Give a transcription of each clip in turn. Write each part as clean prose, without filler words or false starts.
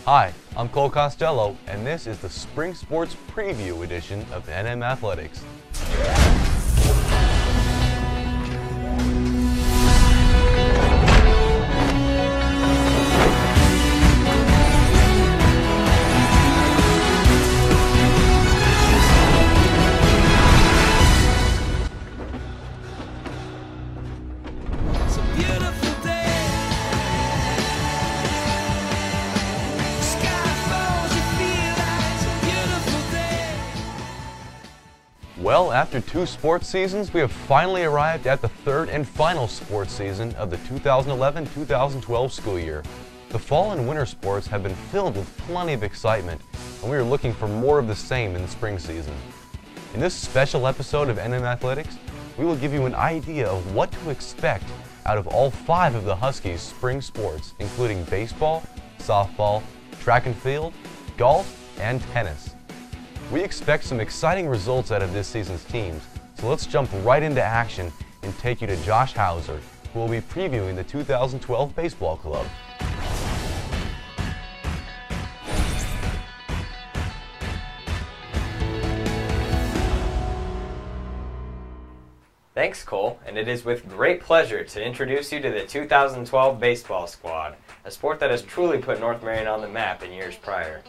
Hi, I'm Cole Costello, and this is the Spring Sports Preview edition of NM Athletics. Well, after 2 sports seasons, we have finally arrived at the 3rd and final sports season of the 2011-2012 school year. The fall and winter sports have been filled with plenty of excitement, and we are looking for more of the same in the spring season. In this special episode of NM Athletics, we will give you an idea of what to expect out of all 5 of the Huskies' spring sports, including baseball, softball, track and field, golf, and tennis. We expect some exciting results out of this season's teams, so let's jump right into action and take you to Josh Hauser, who will be previewing the 2012 Baseball Club. Thanks, Cole, and it is with great pleasure to introduce you to the 2012 Baseball Squad, a sport that has truly put North Marion on the map in years prior.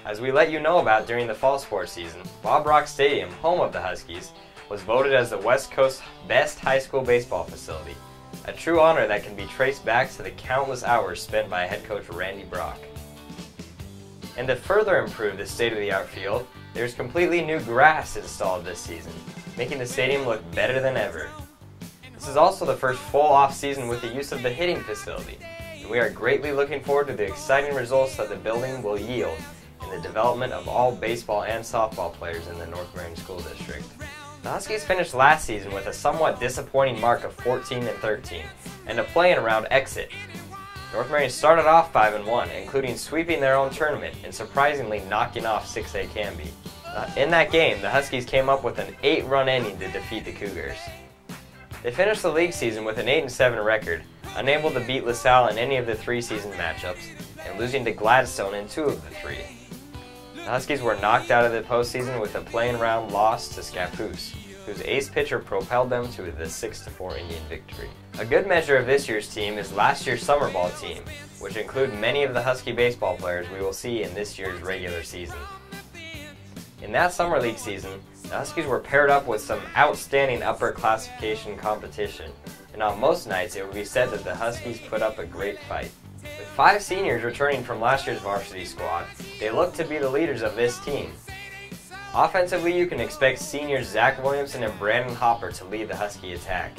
As we let you know about during the fall sports season, Bob Rock Stadium, home of the Huskies, was voted as the West Coast's best high school baseball facility, a true honor that can be traced back to the countless hours spent by head coach Randy Brock. And to further improve the state-of-the-art field, there's completely new grass installed this season, making the stadium look better than ever. This is also the first full off-season with the use of the hitting facility, and we are greatly looking forward to the exciting results that the building will yield in the development of all baseball and softball players in the North Marion School District. The Huskies finished last season with a somewhat disappointing mark of 14-13 and a play-in round exit. North Marion started off 5-1, including sweeping their own tournament and surprisingly knocking off 6A Canby. In that game, the Huskies came up with an 8-run inning to defeat the Cougars. They finished the league season with an 8-7 record, unable to beat LaSalle in any of the 3 season matchups, and losing to Gladstone in 2 of the 3. The Huskies were knocked out of the postseason with a play-in round loss to Scappoose, whose ace pitcher propelled them to the 6-4 Indian victory. A good measure of this year's team is last year's summer ball team, which include many of the Husky baseball players we will see in this year's regular season. In that summer league season, the Huskies were paired up with some outstanding upper classification competition, and on most nights it would be said that the Huskies put up a great fight. With 5 seniors returning from last year's varsity squad, they look to be the leaders of this team. Offensively, you can expect seniors Zach Williamson and Brandon Hopper to lead the Husky attack.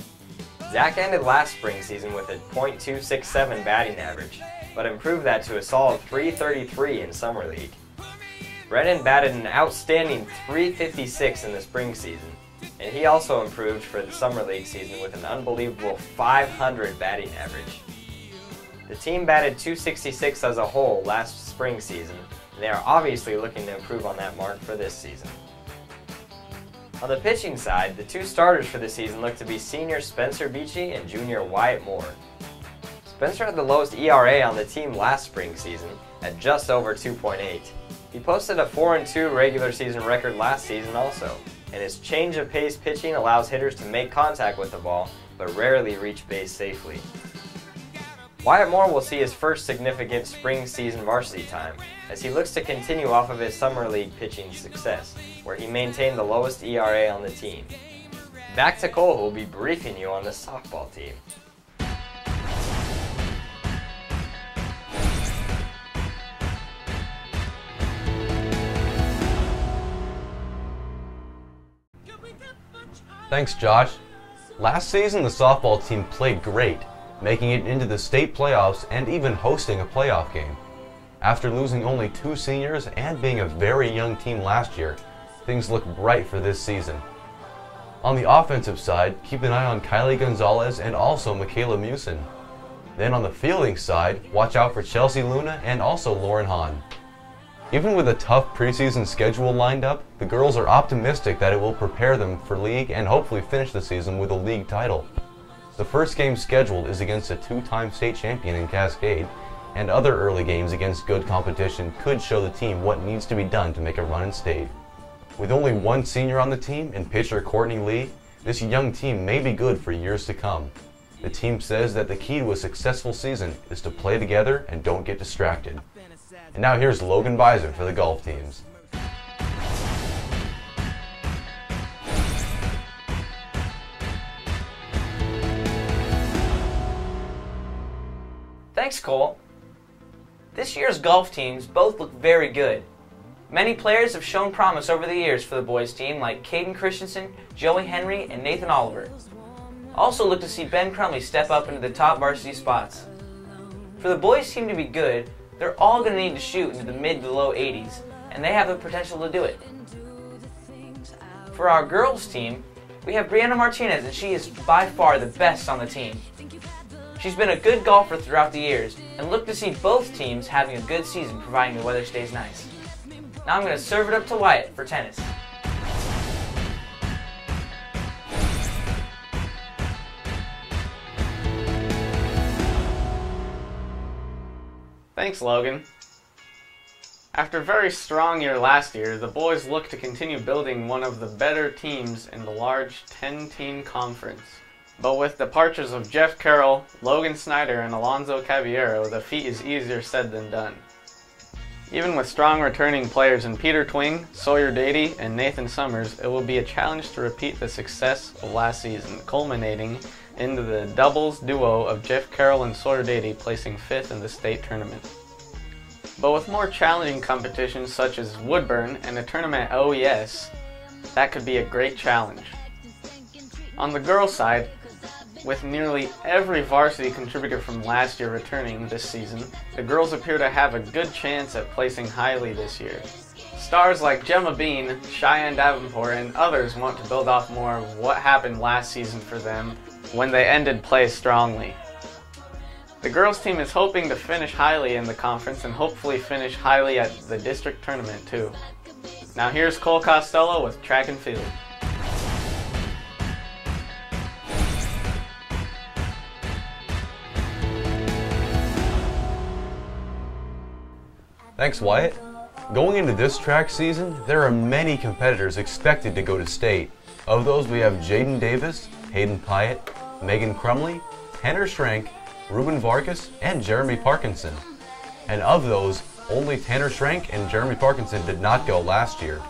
Zach ended last spring season with a .267 batting average, but improved that to a solid .333 in summer league. Brennan batted an outstanding .356 in the spring season, and he also improved for the summer league season with an unbelievable .500 batting average. The team batted .266 as a whole last spring season, and they are obviously looking to improve on that mark for this season. On the pitching side, the 2 starters for the season look to be senior Spencer Beachy and junior Wyatt Moore. Spencer had the lowest ERA on the team last spring season at just over 2.8. He posted a 4-2 regular season record last season also, and his change of pace pitching allows hitters to make contact with the ball, but rarely reach base safely. Wyatt Moore will see his first significant spring season varsity time, as he looks to continue off of his summer league pitching success, where he maintained the lowest ERA on the team. Back to Cole, who will be briefing you on the softball team. Thanks, Josh. Last season, the softball team played great, making it into the state playoffs and even hosting a playoff game. After losing only 2 seniors and being a very young team last year, things look bright for this season. On the offensive side, keep an eye on Kylie Gonzalez and also Michaela Musin. Then on the fielding side, watch out for Chelsea Luna and also Lauren Hahn. Even with a tough preseason schedule lined up, the girls are optimistic that it will prepare them for league and hopefully finish the season with a league title. The first game scheduled is against a 2-time state champion in Cascade, and other early games against good competition could show the team what needs to be done to make a run in state. With only one senior on the team in pitcher Courtney Lee, this young team may be good for years to come. The team says that the key to a successful season is to play together and don't get distracted. And now here's Logan Beiser for the golf teams. Thanks, Cole. This year's golf teams both look very good. Many players have shown promise over the years for the boys team, like Caden Christensen, Joey Henry, and Nathan Oliver. Also look to see Ben Crumley step up into the top varsity spots. For the boys team to be good, they're all going to need to shoot into the mid to low 80s, and they have the potential to do it. For our girls team, we have Brianna Martinez, and she is by far the best on the team. She's been a good golfer throughout the years, and look to see both teams having a good season providing the weather stays nice. Now I'm going to serve it up to Wyatt for tennis. Thanks, Logan. After a very strong year last year, the boys look to continue building one of the better teams in the large 10-team conference. But with departures of Jeff Carroll, Logan Snyder, and Alonzo Caballero, the feat is easier said than done. Even with strong returning players in Peter Twing, Sawyer Dady, and Nathan Summers, it will be a challenge to repeat the success of last season, culminating into the doubles duo of Jeff Carroll and Sawyer Dady placing 5th in the state tournament. But with more challenging competitions such as Woodburn and a tournament at OES, that could be a great challenge. On the girls' side, with nearly every varsity contributor from last year returning this season, the girls appear to have a good chance at placing highly this year. Stars like Gemma Bean, Cheyenne Davenport, and others want to build off more of what happened last season for them when they ended play strongly. The girls team is hoping to finish highly in the conference and hopefully finish highly at the district tournament too. Now here's Cole Costello with track and field. Thanks, Wyatt. Going into this track season, there are many competitors expected to go to state. Of those, we have Jaden Davis, Hayden Pyatt, Megan Crumley, Tanner Schrank, Ruben Vargas, and Jeremy Parkinson. And of those, only Tanner Schrank and Jeremy Parkinson did not go last year.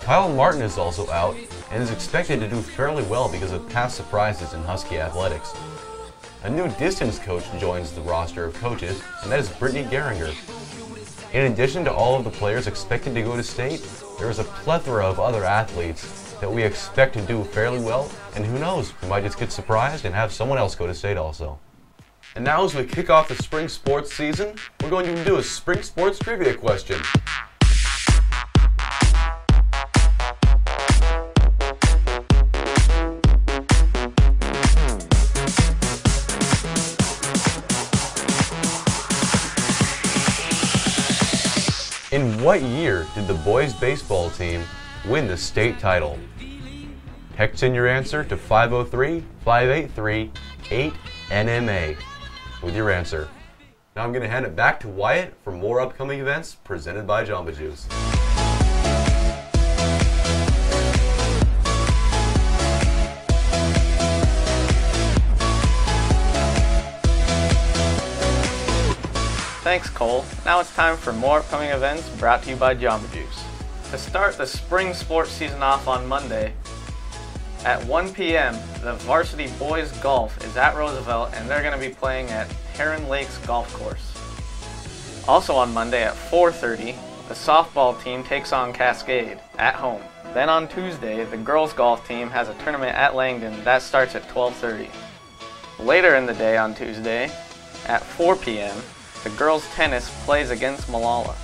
Kyle Martin is also out and is expected to do fairly well because of past surprises in Husky athletics. A new distance coach joins the roster of coaches, and that is Brittany Geringer. In addition to all of the players expected to go to state, there is a plethora of other athletes that we expect to do fairly well, and who knows, we might just get surprised and have someone else go to state also. And now as we kick off the spring sports season, we're going to do a spring sports trivia question. In what year did the boys baseball team win the state title? Text in your answer to 503-583-8NMA with your answer. Now I'm going to hand it back to Wyatt for more upcoming events presented by Jamba Juice. Thanks, Cole. Now it's time for more upcoming events brought to you by Jamba Juice. To start the spring sports season off on Monday, at 1 p.m., the varsity boys golf is at Roosevelt and they're going to be playing at Heron Lakes Golf Course. Also on Monday at 4:30, the softball team takes on Cascade at home. Then on Tuesday, the girls golf team has a tournament at Langdon that starts at 12:30. Later in the day on Tuesday, at 4 p.m., the girls tennis plays against Malala.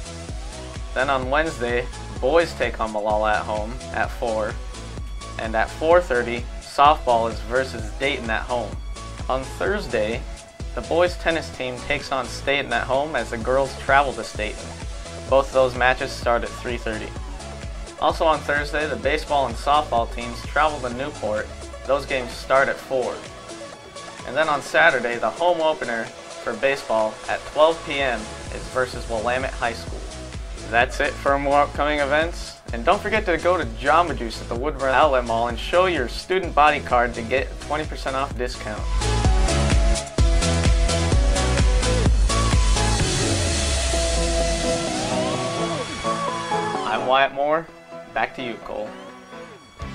Then on Wednesday, boys take on Malala at home at 4. And at 4:30, softball is versus Dayton at home. On Thursday, the boys tennis team takes on Staten at home as the girls travel to Staten. Both of those matches start at 3:30. Also on Thursday, the baseball and softball teams travel to Newport. Those games start at 4. And then on Saturday, the home opener for baseball at 12 p.m. is versus Willamette High School. That's it for more upcoming events. And don't forget to go to Jamba Juice at the Woodburn Outlet Mall and show your student body card to get a 20% off discount. I'm Wyatt Moore. Back to you, Cole.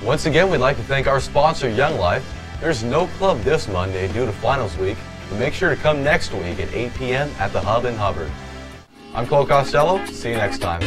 Once again, we'd like to thank our sponsor, Young Life. There's no club this Monday due to finals week, but make sure to come next week at 8 p.m. at the Hub in Hubbard. I'm Cole Costello. See you next time.